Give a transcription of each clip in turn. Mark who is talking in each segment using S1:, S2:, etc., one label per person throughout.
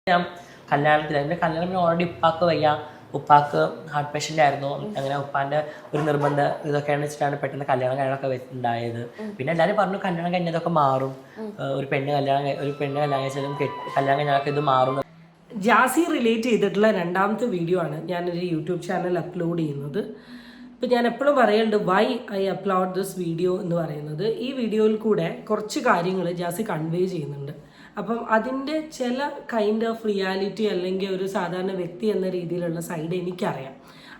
S1: ഞാൻ കല്യാണത്തിന് എൻ്റെ കല്യാണം ഓൾറെഡി ഉപ്പാക്ക് വയ്യ, ഉപ്പാക്ക് ഹാർട്ട് പേഷ്യൻ്റ് ആയിരുന്നു. അങ്ങനെ ഉപ്പാൻ്റെ ഒരു നിർബന്ധം ഇതൊക്കെയാണെന്ന് വെച്ചിട്ടാണ് പെട്ടെന്ന് കല്യാണം കാര്യങ്ങളൊക്കെ ഉണ്ടായത്. പിന്നെ എല്ലാവരും പറഞ്ഞു കല്യാണം കഴിഞ്ഞതൊക്കെ മാറും, ഒരു പെണ്ണ് കല്യാണം കഴിച്ചാലും കല്യാണം കഴിഞ്ഞാലൊക്കെ ഇത് മാറും.
S2: ജാസി റിലേറ്റ് ചെയ്തിട്ടുള്ള രണ്ടാമത്തെ വീഡിയോ ആണ് ഞാനൊരു യൂട്യൂബ് ചാനൽ അപ്ലോഡ് ചെയ്യുന്നത്. ഇപ്പം ഞാൻ എപ്പോഴും പറയുന്നുണ്ട് why I upload this video എന്ന് പറയുന്നത്, ഈ വീഡിയോയിൽ കൂടെ കുറച്ച് കാര്യങ്ങൾ ജാസി കൺവേ ചെയ്യുന്നുണ്ട്. അപ്പം അതിൻ്റെ ചില കൈൻഡ് ഓഫ് റിയാലിറ്റി അല്ലെങ്കിൽ ഒരു സാധാരണ വ്യക്തി എന്ന രീതിയിലുള്ള സൈഡ് എനിക്കറിയാം.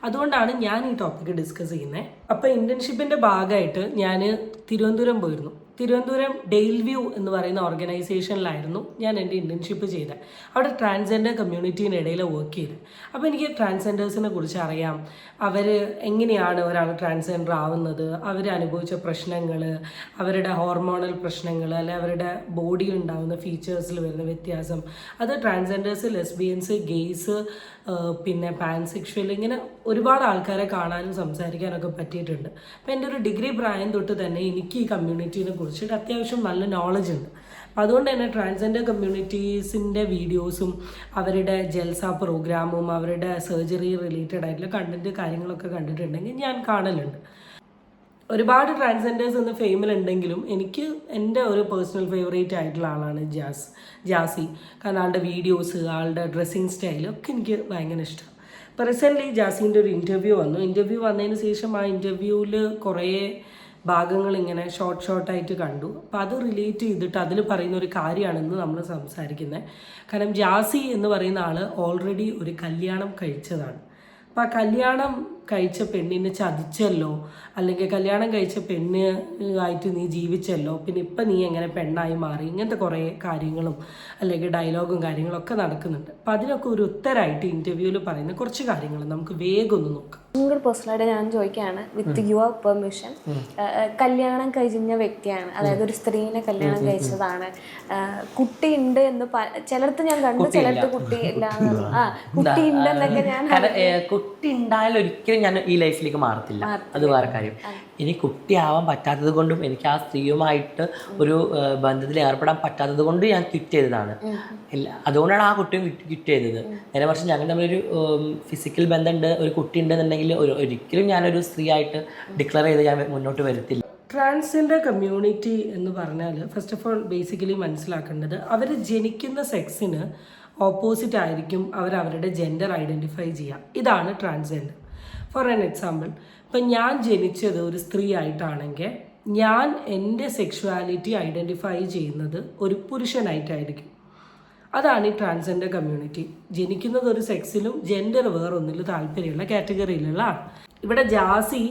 S2: അതുകൊണ്ടാണ് ഞാൻ ഈ ടോപ്പിക്ക് ഡിസ്കസ് ചെയ്യുന്നത്. അപ്പോൾ ഇന്റേൺഷിപ്പിൻ്റെ ഭാഗമായിട്ട് ഞാൻ തിരുവനന്തപുരം പോയിരുന്നു. തിരുവനന്തപുരം ഡെയിൽ വ്യൂ എന്ന് പറയുന്ന ഓർഗനൈസേഷനിലായിരുന്നു ഞാൻ എൻ്റെ ഇൻറ്റേൺഷിപ്പ് ചെയ്തത്. അവിടെ ട്രാൻസ്ജെൻഡർ കമ്മ്യൂണിറ്റീൻ്റെ ഇടയിൽ വർക്ക് ചെയ്തത്. അപ്പോൾ എനിക്ക് ട്രാൻസ്ജെൻഡേഴ്സിനെ കുറിച്ച് അറിയാം. അവർ എങ്ങനെയാണ് ഒരാൾ ട്രാൻസ്ജെൻഡർ ആവുന്നത്, അവർ അനുഭവിച്ച പ്രശ്നങ്ങൾ, അവരുടെ ഹോർമോണൽ പ്രശ്നങ്ങൾ, അല്ലെ അവരുടെ ബോഡിയിൽ ഉണ്ടാകുന്ന ഫീച്ചേഴ്സിൽ വരുന്ന വ്യത്യാസം, അത് ട്രാൻസ്ജെൻഡേഴ്സ്, ലെസ്ബിയൻസ്, ഗെയ്സ്, പിന്നെ പാൻസെക്ഷൽ, ഇങ്ങനെ ഒരുപാട് ആൾക്കാരെ കാണാനും സംസാരിക്കാനൊക്കെ പറ്റിയിട്ടുണ്ട്. അപ്പോൾ എൻ്റെ ഒരു ഡിഗ്രി പ്രായം തൊട്ട് തന്നെ എനിക്ക് ഈ കമ്മ്യൂണിറ്റീനെ കുറിച്ചിട്ട് അത്യാവശ്യം നല്ല നോളജ് ഉണ്ട്. അപ്പം അതുകൊണ്ട് തന്നെ ട്രാൻസ്ജെൻഡർ കമ്മ്യൂണിറ്റീസിൻ്റെ വീഡിയോസും അവരുടെ ജൽസ പ്രോഗ്രാമും അവരുടെ സർജറി റിലേറ്റഡ് ആയിട്ടുള്ള കണ്ടൻറ്റ് കാര്യങ്ങളൊക്കെ കണ്ടിട്ടുണ്ടെങ്കിൽ ഞാൻ കാണലുണ്ട്. ഒരുപാട് ട്രാൻസ്ജെൻഡേഴ്സ് എന്ന ഫെയിമിലുണ്ടെങ്കിലും എനിക്ക് എൻ്റെ ഒരു പേഴ്സണൽ ഫേവറേറ്റ് ആയിട്ടുള്ള ആളാണ് ജാസി. കാരണം ആളുടെ വീഡിയോസ്, ആളുടെ ഡ്രസ്സിങ് സ്റ്റൈലൊക്കെ എനിക്ക് ഭയങ്കര ഇഷ്ടം. ഇപ്പോൾ റീസെൻ്റ്ലി ജാസീൻ്റെ ഒരു ഇൻ്റർവ്യൂ വന്നതിന് ശേഷം ആ ഇൻ്റർവ്യൂവിൽ കുറേ ഭാഗങ്ങൾ ഇങ്ങനെ ഷോർട്ടായിട്ട് കണ്ടു. അപ്പോൾ അത് റിലേറ്റ് ചെയ്തിട്ട് അതിൽ പറയുന്ന ഒരു കാര്യമാണെന്ന് നമ്മൾ സംസാരിക്കുന്നത്. കാരണം ജാസി എന്ന് പറയുന്ന ആൾ ഓൾറെഡി ഒരു കല്യാണം കഴിച്ചതാണ്. അപ്പോൾ ആ കല്യാണം കഴിച്ച പെണ്ണിനെ ചതിച്ചല്ലോ, അല്ലെങ്കിൽ കല്യാണം കഴിച്ച പെണ്ണ് ആയിട്ട് നീ ജീവിച്ചല്ലോ, പിന്നെ ഇപ്പം നീ എങ്ങനെ പെണ്ണായി മാറി, ഇങ്ങനത്തെ കുറേ കാര്യങ്ങളും അല്ലെങ്കിൽ ഡയലോഗും കാര്യങ്ങളൊക്കെ നടക്കുന്നുണ്ട്. അപ്പം അതിനൊക്കെ ഒരു ഉത്തരമായിട്ട് ഇൻ്റർവ്യൂവിൽ പറയുന്ന കുറച്ച് കാര്യങ്ങൾ നമുക്ക് വേഗം ഒന്ന് നോക്കാം.
S3: നിങ്ങളുടെ പേഴ്സണലായിട്ട് ഞാൻ ചോദിക്കുകയാണ്, വിത്ത് യുവർ പെർമിഷൻ. കല്യാണം കഴിഞ്ഞ വ്യക്തിയാണ്, അതായത് ഒരു സ്ത്രീനെ കല്യാണം കഴിച്ചതാണ്, കുട്ടിയുണ്ട് എന്ന് ചിലടത്ത് ഞാൻ കണ്ടു, ചിലടത്ത് കുട്ടിയില്ല, കുട്ടി ഉണ്ടെന്നൊക്കെ ഞാൻ.
S1: കുട്ടി ഉണ്ടായാലും ഒരിക്കലും ഞാൻ ഈ ലൈഫിലേക്ക് മാറത്തില്ല, അത് വേറെ കാര്യം. ഇനി കുട്ടിയാവാൻ പറ്റാത്തത് കൊണ്ടും എനിക്ക് ആ സ്ത്രീയുമായിട്ട് ഒരു ബന്ധത്തിൽ ഏർപ്പെടാൻ പറ്റാത്തത് കൊണ്ട് ഞാൻ ക്വിറ്റ് ചെയ്തതാണ്. അതുകൊണ്ടാണ് ആ കുട്ടിയും ക്വിറ്റ് ചെയ്തത്. നേരെ മറിച്ച് ഞങ്ങൾ തമ്മിലൊരു ഫിസിക്കൽ ബന്ധമുണ്ട്, ഒരു കുട്ടി ഉണ്ടെന്നുണ്ടെങ്കിൽ ഒരിക്കലും ഞാനൊരു സ്ത്രീ ആയിട്ട് ഡിക്ലെയർ ചെയ്ത് ഞാൻ മുന്നോട്ട് വരത്തില്ല.
S2: ട്രാൻസ്ജെൻഡർ കമ്മ്യൂണിറ്റി എന്ന് പറഞ്ഞാൽ ഫസ്റ്റ് ഓഫ് ഓൾ ബേസിക്കലി മനസ്സിലാക്കേണ്ടത്, അവർ ജനിക്കുന്ന സെക്സിന് ഓപ്പോസിറ്റ് ആയിരിക്കും അവരുടെ ജെൻഡർ ഐഡൻറ്റിഫൈ ചെയ്യുക. ഇതാണ് ട്രാൻസ്ജെൻഡർ. ഫോർ ആൻ എക്സാമ്പിൾ, ഇപ്പം ഞാൻ ജനിച്ചത് ഒരു സ്ത്രീ ആയിട്ടാണെങ്കിൽ ഞാൻ എൻ്റെ സെക്ഷുവാലിറ്റി ഐഡൻറ്റിഫൈ ചെയ്യുന്നത് ഒരു പുരുഷനായിട്ടായിരിക്കും. അതാണ് ഈ ട്രാൻസ്ജെൻഡർ കമ്മ്യൂണിറ്റി. ജനിക്കുന്നത് ഒരു സെക്സിലും ജെൻഡർ വേറൊന്നിലും താല്പര്യമുള്ള കാറ്റഗറിയിലുള്ള ആൾ. ഇവിടെ ജാസി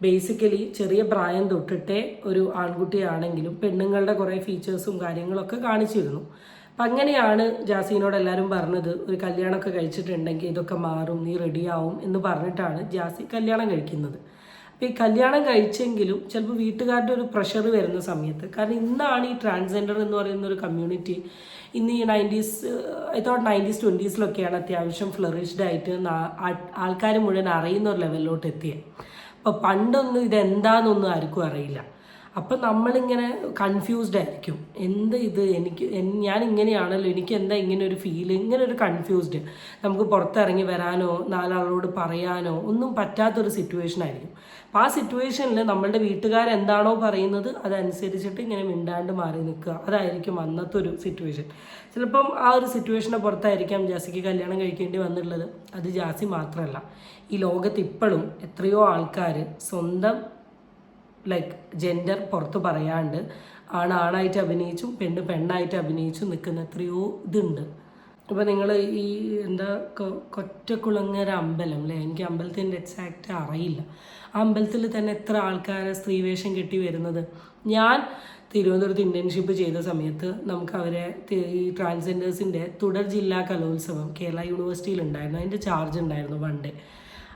S2: ബേസിക്കലി ചെറിയ പ്രായം തൊട്ടിട്ടേ ഒരു ആൺകുട്ടിയാണെങ്കിലും പെണ്ണുങ്ങളുടെ കുറേ ഫീച്ചേഴ്സും കാര്യങ്ങളൊക്കെ കാണിച്ചിരുന്നു. അപ്പം അങ്ങനെയാണ് ജാസിനോട് എല്ലാവരും പറഞ്ഞത്, ഒരു കല്യാണമൊക്കെ കഴിച്ചിട്ടുണ്ടെങ്കിൽ ഇതൊക്കെ മാറും, നീ റെഡിയാവും എന്ന് പറഞ്ഞിട്ടാണ് ജാസി കല്യാണം കഴിക്കുന്നത്. അപ്പോൾ ഈ കല്യാണം കഴിച്ചെങ്കിലും ചിലപ്പോൾ വീട്ടുകാരുടെ ഒരു പ്രഷർ വരുന്ന സമയത്ത്, കാരണം ഇന്നാണ് ഈ ട്രാൻസ്ജെൻഡർ എന്ന് പറയുന്ന ഒരു കമ്മ്യൂണിറ്റി ഇന്ന് ഈ 90s, I thought 90s 20s അത്യാവശ്യം ഫ്ലറിഷ്ഡ് ആയിട്ട് ആൾക്കാർ മുഴുവൻ അറിയുന്ന ഒരു ലെവലിലോട്ട് എത്തിയത്. അപ്പോൾ പണ്ടൊന്നും ഇതെന്താണെന്നൊന്നും ആർക്കും അറിയില്ല. അപ്പം നമ്മളിങ്ങനെ കൺഫ്യൂസ്ഡ് ആയിരിക്കും, എന്ത് ഇത് ഞാൻ ഇങ്ങനെയാണല്ലോ, എനിക്ക് എന്താ ഇങ്ങനെ ഒരു ഫീല്, ഇങ്ങനെ ഒരു കൺഫ്യൂസ്ഡ്. നമുക്ക് പുറത്തിറങ്ങി വരാനോ നാലാളോട് പറയാനോ ഒന്നും പറ്റാത്തൊരു സിറ്റുവേഷൻ ആയിരിക്കും. അപ്പം ആ സിറ്റുവേഷനിൽ നമ്മളുടെ വീട്ടുകാരെന്താണോ പറയുന്നത് അതനുസരിച്ചിട്ട് ഇങ്ങനെ മിണ്ടാണ്ട് മാറി നിൽക്കുക, അതായിരിക്കും അന്നത്തെ ഒരു സിറ്റുവേഷൻ. ചിലപ്പം ആ ഒരു സിറ്റുവേഷനെ പുറത്തായിരിക്കാം ജാസിക്ക് കല്യാണം കഴിക്കേണ്ടി വന്നിട്ടുള്ളത്. അത് ജാസി മാത്രമല്ല, ഈ ലോകത്ത് ഇപ്പോഴും എത്രയോ ആൾക്കാർ സ്വന്തം ജെൻഡർ പുറത്ത് പറയാണ്ട് ആണായിട്ട് അഭിനയിച്ചും പെണ്ണായിട്ട് അഭിനയിച്ചും നിൽക്കുന്ന എത്രയോ ഇതുണ്ട്. അപ്പോൾ നിങ്ങൾ ഈ കൊറ്റക്കുളങ്ങര അമ്പലം അല്ലേ, എനിക്ക് അമ്പലത്തിൻ്റെ എക്സാക്റ്റ് അറിയില്ല. ആ അമ്പലത്തിൽ തന്നെ എത്ര ആൾക്കാരെ സ്ത്രീവേഷം കെട്ടി വരുന്നത്. ഞാൻ തിരുവനന്തപുരത്ത് ഇൻറ്റേൺഷിപ്പ് ചെയ്ത സമയത്ത് നമുക്ക് അവരെ ഈ ട്രാൻസ്ജെൻഡേഴ്സിൻ്റെ തുടർ ജില്ലാ കലോത്സവം കേരള യൂണിവേഴ്സിറ്റിയിൽ ഉണ്ടായിരുന്നു, അതിൻ്റെ ചാർജ് ഉണ്ടായിരുന്നു 1 ഡേ.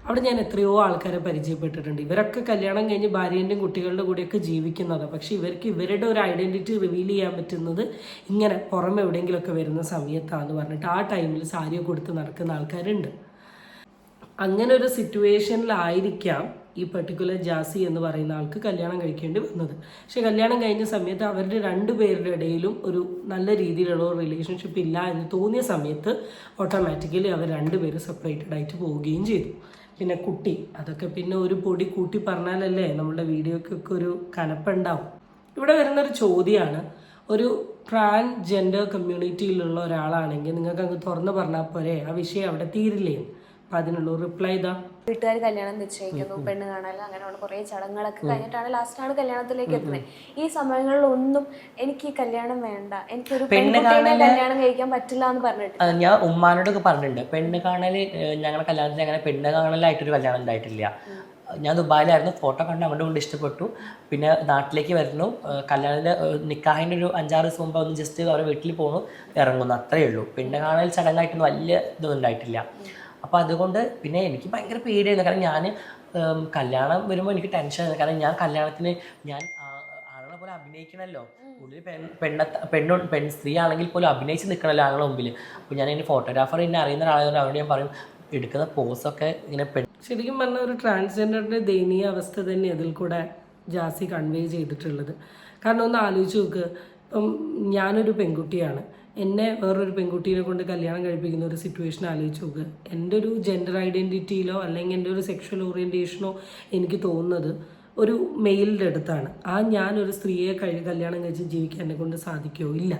S2: അവിടെ ഞാൻ എത്രയോ ആൾക്കാരെ പരിചയപ്പെട്ടിട്ടുണ്ട്. ഇവരൊക്കെ കല്യാണം കഴിഞ്ഞ് ഭാര്യേൻ്റെയും കുട്ടികളുടെ കൂടെയൊക്കെ ജീവിക്കുന്നതാണ്. പക്ഷെ ഇവർക്ക് ഇവരുടെ ഒരു ഐഡൻറ്റിറ്റി റിവീൽ ചെയ്യാൻ പറ്റുന്നത് ഇങ്ങനെ പുറമെ എവിടെയെങ്കിലുമൊക്കെ വരുന്ന സമയത്താണെന്ന് പറഞ്ഞിട്ട് ആ ടൈമിൽ സാരിയൊക്കെ കൊടുത്ത് നടക്കുന്ന ആൾക്കാരുണ്ട്. അങ്ങനെ ഒരു സിറ്റുവേഷനിലായിരിക്കാം ഈ പെർട്ടിക്കുലർ ജാസി എന്ന് പറയുന്ന ആൾക്ക് കല്യാണം കഴിക്കേണ്ടി വന്നത്. പക്ഷെ കല്യാണം കഴിഞ്ഞ സമയത്ത് അവരുടെ രണ്ടുപേരുടെ ഇടയിലും ഒരു നല്ല രീതിയിലുള്ള ഒരു റിലേഷൻഷിപ്പ് ഇല്ല എന്ന് തോന്നിയ സമയത്ത് ഓട്ടോമാറ്റിക്കലി അവർ രണ്ടുപേരും സെപ്പറേറ്റഡ് ആയിട്ട് പോവുകയും ചെയ്തു. പിന്നെ കുട്ടി, അതൊക്കെ പിന്നെ ഒരു പൊടി കൂട്ടി പറഞ്ഞാലല്ലേ നമ്മുടെ വീഡിയോക്കൊക്കെ ഒരു കനപ്പുണ്ടാവും. ഇവിടെ വരുന്നൊരു ചോദ്യമാണ്, ഒരു ട്രാൻസ്ജെൻഡർ കമ്മ്യൂണിറ്റിയിലുള്ള ഒരാളാണെങ്കിൽ നിങ്ങൾക്ക് അങ്ങ് തുറന്നു പറഞ്ഞാൽ പോരെ, ആ വിഷയം അവിടെ തീരില്ലേ? അപ്പം അതിനുള്ള റിപ്ലൈ ഇതാ.
S3: വീട്ടുകാർ കല്യാണം നിശ്ചയിക്കുന്നു, പെണ്ണ് കാണാൻ, അങ്ങനെയുള്ള കുറേ ചടങ്ങുകളൊക്കെ കഴിഞ്ഞിട്ടാണ് ലാസ്റ്റാണ് കല്യാണത്തിലേക്ക് എത്തുന്നത്. ഈ സമയങ്ങളിലൊന്നും എനിക്ക് ഈ കല്യാണം വേണ്ട, എനിക്കൊരു പെൺകുട്ടീനെ കല്യാണം കഴിക്കാൻ പറ്റില്ല എന്ന് പറഞ്ഞിട്ട്
S1: ഞാൻ ഉമ്മാനോടൊക്കെ പറഞ്ഞിട്ടുണ്ട്. പെണ്ണ് കാണൽ ഞങ്ങളുടെ കല്യാണത്തിൽ അങ്ങനെ പെണ്ണ് കാണലായിട്ടൊരു കല്യാണം ഉണ്ടായിട്ടില്ല. ഞാൻ ദുബായിലായിരുന്നു, ഫോട്ടോ കണ്ട് അങ്ങോട്ട് കൊണ്ട് ഇഷ്ടപ്പെട്ടു. പിന്നെ നാട്ടിലേക്ക് വരുന്നു, കല്യാണത്തിൻ്റെ നിക്കാഹിൻ്റെ ഒരു 5-6 ദിവസം മുമ്പ് ഒന്ന് ജസ്റ്റ് അവരുടെ വീട്ടിൽ പോകുന്നു, ഇറങ്ങുന്നു, അത്രയേ ഉള്ളൂ. പെണ്ണ് കാണൽ ചടങ്ങായിട്ടൊന്നും വലിയ ഇതൊന്നും ഉണ്ടായിട്ടില്ല. അപ്പോൾ അതുകൊണ്ട് പിന്നെ എനിക്ക് ഭയങ്കര പേടിയായിരുന്നു. കാരണം ഞാൻ കല്യാണം വരുമ്പോൾ എനിക്ക് ടെൻഷനായിരുന്നു. കാരണം ഞാൻ കല്യാണത്തിന് ഞാൻ ആളുകളെ പോലെ അഭിനയിക്കണമല്ലോ, ഉള്ളിൽ സ്ത്രീ ആണെങ്കിൽ പോലും അഭിനയിച്ച് നിൽക്കണമല്ലോ ആളുടെ മുമ്പിൽ. അപ്പോൾ ഞാൻ എൻ്റെ ഫോട്ടോഗ്രാഫർ എന്നെ അറിയുന്ന ഒരാളായതുകൊണ്ട് അവരോട് ഞാൻ പറയും, എടുക്കുന്ന പോസൊക്കെ ഇങ്ങനെ
S2: ശരിക്കും പറഞ്ഞാൽ ഒരു ട്രാൻസ്ജെൻഡറിൻ്റെ ദയനീയ അവസ്ഥ തന്നെ അതിൽ കൂടെ ജാസി കൺവേ ചെയ്തിട്ടുള്ളത്. കാരണം ഒന്ന് ആലോചിച്ച് നോക്ക്, ഇപ്പം ഞാനൊരു പെൺകുട്ടിയാണ്, എന്നെ വേറൊരു പെൺകുട്ടീനെ കൊണ്ട് കല്യാണം കഴിപ്പിക്കുന്ന ഒരു സിറ്റുവേഷൻ ആലോചിച്ച് നോക്ക്. എൻ്റെ ഒരു ജെൻഡർ ഐഡൻറ്റിറ്റിയിലോ അല്ലെങ്കിൽ എൻ്റെ ഒരു സെക്ഷൽ ഓറിയൻറ്റേഷനോ എനിക്ക് തോന്നുന്നത് ഒരു മെയിലിൻ്റെ അടുത്താണ്. ഞാനൊരു സ്ത്രീയെ കല്യാണം കഴിച്ച് ജീവിക്കാൻ എന്നെ കൊണ്ട് സാധിക്കുമോ? ഇല്ല.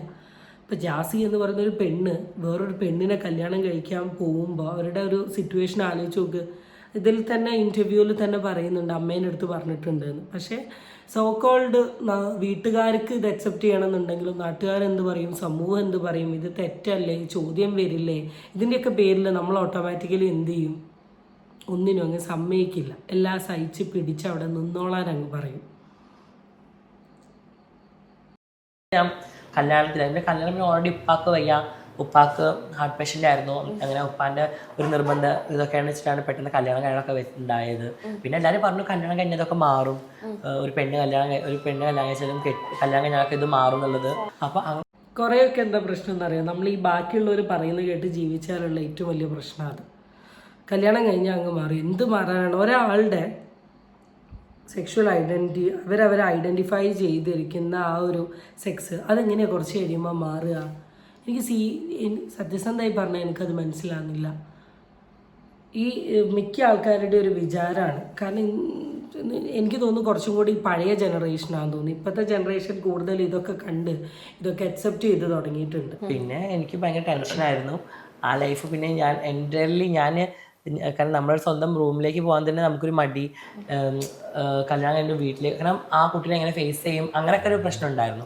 S2: ഇപ്പോൾ ജാസി എന്ന് പറയുന്നൊരു പെണ്ണ് വേറൊരു പെണ്ണിനെ കല്യാണം കഴിക്കാൻ പോകുമ്പോൾ അവരുടെ ഒരു സിറ്റുവേഷൻ ആലോചിച്ച് നോക്ക്. ഇതിൽ തന്നെ ഇൻ്റർവ്യൂവിൽ തന്നെ പറയുന്നുണ്ട്, അമ്മേൻ്റെ അടുത്ത് പറഞ്ഞിട്ടുണ്ട് എന്ന്. പക്ഷേ സോ കോൾഡ് വീട്ടുകാർക്ക് ഇത് അക്സെപ്റ്റ് ചെയ്യണമെന്നുണ്ടെങ്കിലും നാട്ടുകാരെന്ത് പറയും, സമൂഹം എന്ത് പറയും, ഇത് തെറ്റല്ലേ, ചോദ്യം വരില്ലേ, ഇതിൻ്റെയൊക്കെ പേരിൽ നമ്മൾ ഓട്ടോമാറ്റിക്കലി എന്ത് ചെയ്യും? ഒന്നിനും അങ്ങ് സമ്മതിക്കില്ല, എല്ലാം സഹിച്ച് പിടിച്ച് അവിടെ നിന്നോളാൻ അങ്ങ് പറയും.
S1: കല്യാണത്തിൽ എൻ്റെ കല്യാണം ഓൾറെഡി ഉപ്പാക്ക് വയ്യ, ഉപ്പാക്ക് ഹാർട്ട് പേഷ്യൻ്റ് ആയിരുന്നു. അങ്ങനെ ഉപ്പാൻ്റെ ഒരു നിർബന്ധം ഇതൊക്കെയാണെന്ന് വെച്ചിട്ടാണ് പെട്ടെന്ന് കല്യാണം കഴിഞ്ഞൊക്കെ ഉണ്ടായത്. പിന്നെ എല്ലാവരും പറഞ്ഞു കല്യാണം കഴിഞ്ഞതൊക്കെ മാറും, ഒരു പെണ്ണ് കല്യാണം കഴിച്ചാലും കല്യാണം കഴിഞ്ഞാലൊക്കെ ഇത് മാറും എന്നുള്ളത്. അപ്പോൾ
S2: കുറേയൊക്കെ എന്താ പ്രശ്നം എന്നറിയാം, നമ്മൾ ഈ ബാക്കിയുള്ളവർ പറയുന്നത് കേട്ട് ജീവിച്ചാലുള്ള ഏറ്റവും വലിയ പ്രശ്നം അത്. കല്യാണം കഴിഞ്ഞാൽ അങ്ങ് മാറും. എന്ത് മാറാനാണ്? ഒരാളുടെ സെക്ഷുവൽ ഐഡൻറ്റിറ്റി അവരവരെ ഐഡൻറ്റിഫൈ ചെയ്തിരിക്കുന്ന ആ ഒരു സെക്സ് അതെങ്ങനെയാണ് കുറച്ച് കഴിയുമ്പോൾ മാറുക? എനിക്ക് സത്യസന്ധമായി പറഞ്ഞാൽ എനിക്കത് മനസ്സിലാകുന്നില്ല. ഈ മിക്ക ആൾക്കാരുടെ ഒരു വിചാരമാണ്. കാരണം എനിക്ക് തോന്നുന്നു കുറച്ചും കൂടി പഴയ ജനറേഷനാണെന്ന് തോന്നുന്നു. ഇപ്പോഴത്തെ ജനറേഷൻ കൂടുതൽ ഇതൊക്കെ കണ്ട് ഇതൊക്കെ അക്സെപ്റ്റ് ചെയ്ത് തുടങ്ങിയിട്ടുണ്ട്.
S1: പിന്നെ എനിക്ക് ഭയങ്കര ടെൻഷനായിരുന്നു ആ ലൈഫ്. പിന്നെ ഞാൻ കാരണം നമ്മുടെ സ്വന്തം റൂമിലേക്ക് പോകാൻ തന്നെ നമുക്കൊരു മടി, കല്യാണം കഴിഞ്ഞ വീട്ടിലേക്ക്, കാരണം ആ കുട്ടീനെ എങ്ങനെ ഫേസ് ചെയ്യും, അങ്ങനെയൊക്കെ ഒരു പ്രശ്നം ഉണ്ടായിരുന്നു.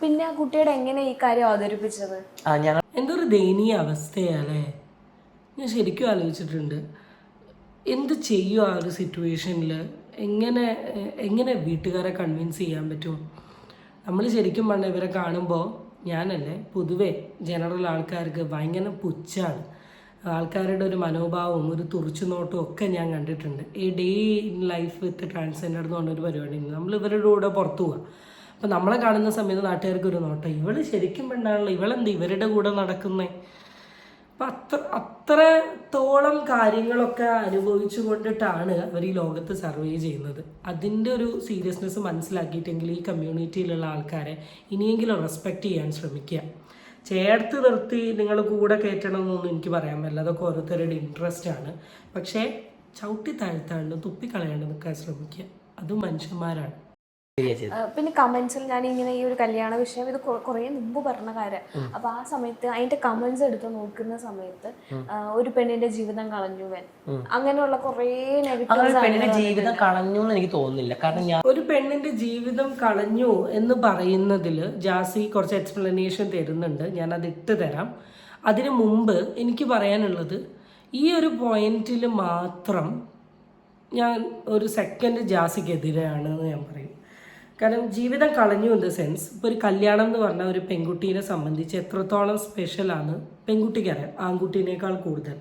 S3: പിന്നെ ആ കുട്ടിയുടെ എങ്ങനെ ഈ കാര്യം അവതരിപ്പിച്ചത്?
S2: എന്തൊരു ദയനീയ അവസ്ഥയല്ലേ. ഞാൻ ശരിക്കും ആലോചിച്ചിട്ടുണ്ട്, എന്ത് ചെയ്യും ആ ഒരു സിറ്റുവേഷനിൽ? എങ്ങനെ വീട്ടുകാരെ കൺവിൻസ് ചെയ്യാൻ പറ്റും? നമ്മൾ ശരിക്കും പറഞ്ഞാൽ ഇവരെ കാണുമ്പോൾ ഞാനല്ലേ പൊതുവേ ജനറൽ ആൾക്കാർക്ക് ഭയങ്കര പുച്ഛാണ്. ആൾക്കാരുടെ ഒരു മനോഭാവവും ഒരു തുറിച്ചുനോട്ടവും ഒക്കെ ഞാൻ കണ്ടിട്ടുണ്ട്. ഈ day in life with transgender എന്ന് പറഞ്ഞൊരു പരിപാടിയുണ്ട്. നമ്മൾ ഇവരുടെ കൂടെ പുറത്തു പോവുക. അപ്പം നമ്മളെ കാണുന്ന സമയത്ത് നാട്ടുകാർക്ക് ഒരു നോട്ടം, ഇവള് ശരിക്കും പെണ്ണാണല്ലോ, ഇവളെന്ത് ഇവരുടെ കൂടെ നടക്കുന്നേ? അപ്പം അത്രത്തോളം കാര്യങ്ങളൊക്കെ അനുഭവിച്ചു കൊണ്ടിട്ടാണ് അവർ ഈ ലോകത്ത് സർവേ ചെയ്യുന്നത്. അതിൻ്റെ ഒരു സീരിയസ്നെസ് മനസ്സിലാക്കിയിട്ടെങ്കിൽ ഈ കമ്മ്യൂണിറ്റിയിലുള്ള ആൾക്കാരെ ഇനിയെങ്കിലും റെസ്പെക്റ്റ് ചെയ്യാൻ ശ്രമിക്കുക. ചേർത്ത് നിർത്തി നിങ്ങൾ കൂടെ കയറ്റണമെന്നൊന്നും എനിക്ക് പറയാൻ പറ്റില്ല, അതൊക്കെ ഓരോരുത്തരുടെ ഇൻട്രസ്റ്റ് ആണ്. പക്ഷേ ചവിട്ടി താഴ്ത്താണ്ട് തുപ്പിക്കളയാണ്ട് നിൽക്കാൻ ശ്രമിക്കുക, അതും മനുഷ്യന്മാരാണ്.
S3: പിന്നെ കമന്റ്സിൽ ഞാൻ ഇങ്ങനെ ഈ ഒരു കല്യാണ വിഷയം ഇത് കുറേ മുമ്പ് പറഞ്ഞ കാര്യം. അപ്പൊ ആ സമയത്ത് അതിന്റെ കമന്റ്സ് എടുത്ത് നോക്കുന്ന സമയത്ത് ഒരു പെണ്ണിന്റെ ജീവിതം കളഞ്ഞു, അങ്ങനെയുള്ള കുറേ നെഗറ്റീവ്
S1: ജീവിതം കളഞ്ഞു എന്ന് എനിക്ക് തോന്നുന്നില്ല. കാരണം
S2: ഒരു പെണ്ണിന്റെ ജീവിതം കളഞ്ഞു എന്ന് പറയുന്നതിൽ ജാസി കുറച്ച് എക്സ്പ്ലനേഷൻ തരുന്നുണ്ട്, ഞാൻ അത് ഇട്ട് തരാം. അതിനു മുമ്പ് എനിക്ക് പറയാനുള്ളത്, ഈ ഒരു പോയിന്റിൽ മാത്രം ഞാൻ ഒരു സെക്കൻഡ് ജാസിക്കെതിരെയാണെന്ന് ഞാൻ പറയും. കാരണം ജീവിതം കളഞ്ഞു ഇൻ ദ സെൻസ്, ഇപ്പോൾ ഒരു കല്യാണം എന്ന് പറഞ്ഞാൽ ഒരു പെൺകുട്ടീനെ സംബന്ധിച്ച് എത്രത്തോളം സ്പെഷ്യലാണ് പെൺകുട്ടിക്കറിയാം, ആൺകുട്ടീനേക്കാൾ കൂടുതൽ.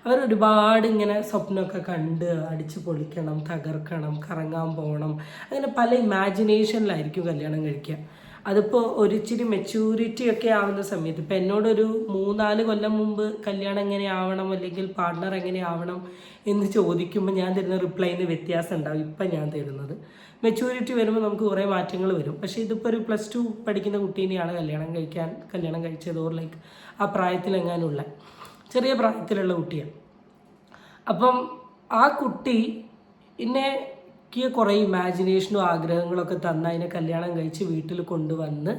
S2: അവർ ഒരുപാട് ഇങ്ങനെ സ്വപ്നമൊക്കെ കണ്ട് അടിച്ച് പൊളിക്കണം, തകർക്കണം, കറങ്ങാൻ പോകണം, അങ്ങനെ പല ഇമാജിനേഷനിലായിരിക്കും കല്യാണം കഴിക്കുക. അതിപ്പോൾ ഒരിച്ചിരി മെച്യൂരിറ്റി ഒക്കെ ആവുന്ന സമയത്ത് ഇപ്പം എന്നോടൊരു 3-4 കൊല്ലം മുമ്പ് കല്യാണം എങ്ങനെ ആവണം അല്ലെങ്കിൽ പാർട്ട്ണർ എങ്ങനെ ആവണം എന്ന് ചോദിക്കുമ്പോൾ ഞാൻ തരുന്ന റിപ്ലൈന് വ്യത്യാസം ഉണ്ടാവും ഇപ്പം ഞാൻ തരുന്നത്. മെച്യൂരിറ്റി വരുമ്പോൾ നമുക്ക് കുറേ മാറ്റങ്ങൾ വരും. പക്ഷേ ഇതിപ്പോൾ ഒരു +2 പഠിക്കുന്ന കുട്ടീനെയാണ് കല്യാണം കഴിച്ചതോ ലൈക്ക് ആ പ്രായത്തിലെങ്ങാനുള്ള ചെറിയ പ്രായത്തിലുള്ള കുട്ടിയാണ്. അപ്പം ആ കുട്ടി എനിക്ക് കുറേ ഇമാജിനേഷനും ആഗ്രഹങ്ങളൊക്കെ തന്ന് അതിനെ കല്യാണം കഴിച്ച് വീട്ടിൽ കൊണ്ടുവന്ന്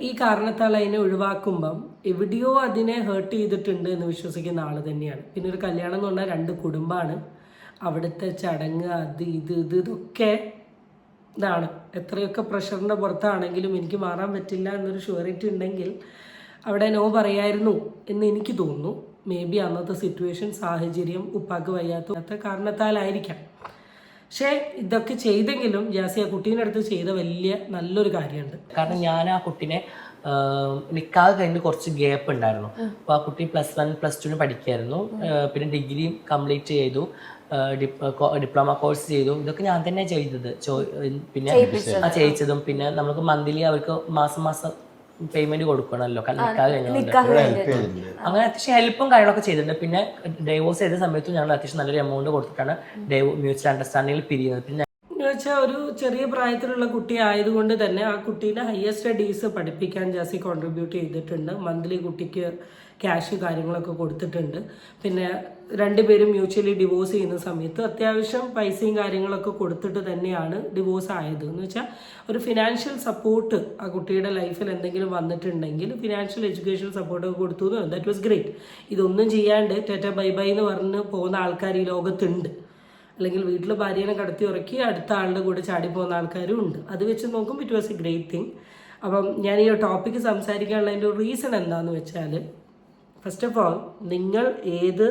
S2: ഈ കാരണത്താൽ അതിനെ ഒഴിവാക്കുമ്പം എവിടെയോ അതിനെ ഹേർട്ട് ചെയ്തിട്ടുണ്ട് എന്ന് വിശ്വസിക്കുന്ന ആൾ തന്നെയാണ്. പിന്നെ ഒരു കല്യാണം എന്ന് പറഞ്ഞാൽ 2 കുടുംബമാണ്. അവിടുത്തെ ചടങ്ങ് ഇതൊക്കെ ഇതാണ്. എത്രയൊക്കെ പ്രഷറിൻ്റെ പുറത്താണെങ്കിലും എനിക്ക് മാറാൻ പറ്റില്ല എന്നൊരു ഷുവറിറ്റി ഉണ്ടെങ്കിൽ അവിടെ നോ പറയായിരുന്നു എന്ന് എനിക്ക് തോന്നുന്നു. മേ ബി അന്നത്തെ സിറ്റുവേഷൻ, സാഹചര്യം, ഉപ്പാക്ക് വയ്യാത്ത കാരണത്താലായിരിക്കാം. പക്ഷേ ഇതൊക്കെ ചെയ്തെങ്കിലും ജാസി ആ കുട്ടീൻ്റെ അടുത്ത് ചെയ്ത നല്ലൊരു കാര്യമുണ്ട്.
S1: കാരണം ഞാൻ ആ കുട്ടീനെ നിക്കാഹ് കഴിഞ്ഞ് കുറച്ച് ഗ്യാപ്പ് ഉണ്ടായിരുന്നു. അപ്പോൾ ആ കുട്ടി +1 +2 പഠിക്കായിരുന്നു. പിന്നെ ഡിഗ്രി കംപ്ലീറ്റ് ചെയ്തു, ഡിപ്ലോമ കോഴ്സ് ചെയ്തു. ഇതൊക്കെ ഞാൻ തന്നെ ചെയ്തത്. പിന്നെ ചെയ്യിച്ചതും പിന്നെ നമുക്ക് മന്ത്ലി അവർക്ക് മാസം പേയ്മെന്റ് കൊടുക്കണമല്ലോ നിക്കാഹ് കഴിഞ്ഞുകൊണ്ട്. അങ്ങനെ അത്യാവശ്യം ഹെൽപ്പും കാര്യങ്ങളൊക്കെ ചെയ്തിട്ടുണ്ട്. പിന്നെ ഡൈവോഴ്സ് ചെയ്ത സമയത്തും ഞങ്ങൾ അത്യാവശ്യം നല്ലൊരു എമൗണ്ട് കൊടുത്തിട്ടാണ് മ്യൂച്വൽ അണ്ടർസ്റ്റാൻഡിങ്ങിൽ പിരിയുന്നത്. പിന്നെ
S2: വെച്ചാൽ ഒരു ചെറിയ പ്രായത്തിലുള്ള കുട്ടി ആയതുകൊണ്ട് തന്നെ ആ കുട്ടീനെ ഹയർ സ്റ്റഡീസ് പഠിപ്പിക്കാൻ ജാസി കോൺട്രിബ്യൂട്ട് ചെയ്തിട്ടുണ്ട്. മന്ത്ലി കുട്ടിക്ക് ക്യാഷ് കാര്യങ്ങളൊക്കെ കൊടുത്തിട്ടുണ്ട്. പിന്നെ 2 പേരും മ്യൂച്വലി ഡിവോഴ്സ് ചെയ്യുന്ന സമയത്ത് അത്യാവശ്യം പൈസയും കാര്യങ്ങളൊക്കെ കൊടുത്തിട്ട് തന്നെയാണ് ഡിവോഴ്സ് ആയത്. എന്ന് വെച്ചാൽ ഒരു ഫിനാൻഷ്യൽ സപ്പോർട്ട് ആ കുട്ടിയുടെ ലൈഫിൽ എന്തെങ്കിലും വന്നിട്ടുണ്ടെങ്കിൽ ഫിനാൻഷ്യൽ എഡ്യൂക്കേഷൻ സപ്പോർട്ടൊക്കെ കൊടുത്തു. That was great. ഇതൊന്നും ചെയ്യാണ്ട് ടാറ്റ ബൈ ബൈ എന്ന് പറഞ്ഞ് പോകുന്ന ആൾക്കാർ ഈ ലോകത്തുണ്ട്. അല്ലെങ്കിൽ വീട്ടിൽ ഭാര്യനെ കടത്തി ഉറക്കി അടുത്ത ആളുടെ കൂടെ ചാടിപ്പോകുന്ന ആൾക്കാരും ഉണ്ട്. അത് വെച്ച് നോക്കുമ്പോൾ it was A great thing. അപ്പം ഞാൻ ഈ ടോപ്പിക്ക് സംസാരിക്കാനുള്ളതിൻ്റെ ഒരു റീസൺ എന്താണെന്ന് വെച്ചാൽ, ഫസ്റ്റ് ഓഫ് ഓൾ നിങ്ങൾ ഏത്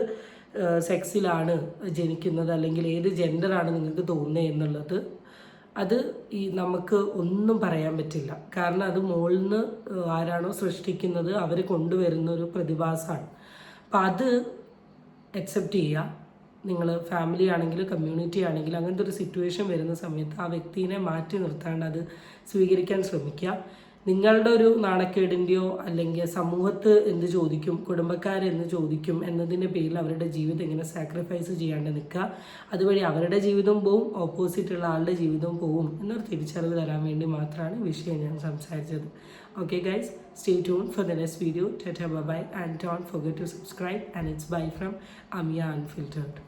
S2: സെക്സിലാണ് ജനിക്കുന്നത് അല്ലെങ്കിൽ ഏത് ജെൻഡറാണ് നിങ്ങൾക്ക് തോന്നുന്നത് എന്നുള്ളത് അത് നമുക്ക് ഒന്നും പറയാൻ പറ്റില്ല. കാരണം അത് മുകളിൽ നിന്ന് ആരാണോ സൃഷ്ടിക്കുന്നത് അവർ കൊണ്ടുവരുന്ന ഒരു പ്രതിഭാസമാണ്. അപ്പം അത് അക്സെപ്റ്റ് ചെയ്യുക. നിങ്ങൾ ഫാമിലി ആണെങ്കിലും കമ്മ്യൂണിറ്റി ആണെങ്കിലും അങ്ങനത്തെ ഒരു സിറ്റുവേഷൻ വരുന്ന സമയത്ത് ആ വ്യക്തിനെ മാറ്റി നിർത്താണ്ട് അത് സ്വീകരിക്കാൻ ശ്രമിക്കുക. നിങ്ങളുടെ ഒരു നാണക്കേടിൻ്റെയോ അല്ലെങ്കിൽ സമൂഹത്ത് എന്ത് ചോദിക്കും, കുടുംബക്കാരെന്ത് ചോദിക്കും എന്നതിൻ്റെ പേരിൽ അവരുടെ ജീവിതം ഇങ്ങനെ സാക്രിഫൈസ് ചെയ്യാണ്ട് നിൽക്കുക. അതുവഴി അവരുടെ ജീവിതവും പോവും, ഓപ്പോസിറ്റുള്ള ആളുടെ ജീവിതവും പോവും എന്നൊരു തിരിച്ചറിവ് തരാൻ വേണ്ടി മാത്രമാണ് ഈ വിഷയം ഞാൻ സംസാരിച്ചത്. Okay guys, stay tuned for the next video. Tata bye bye and don't forget to subscribe, and it's bye from Amia Unfiltered.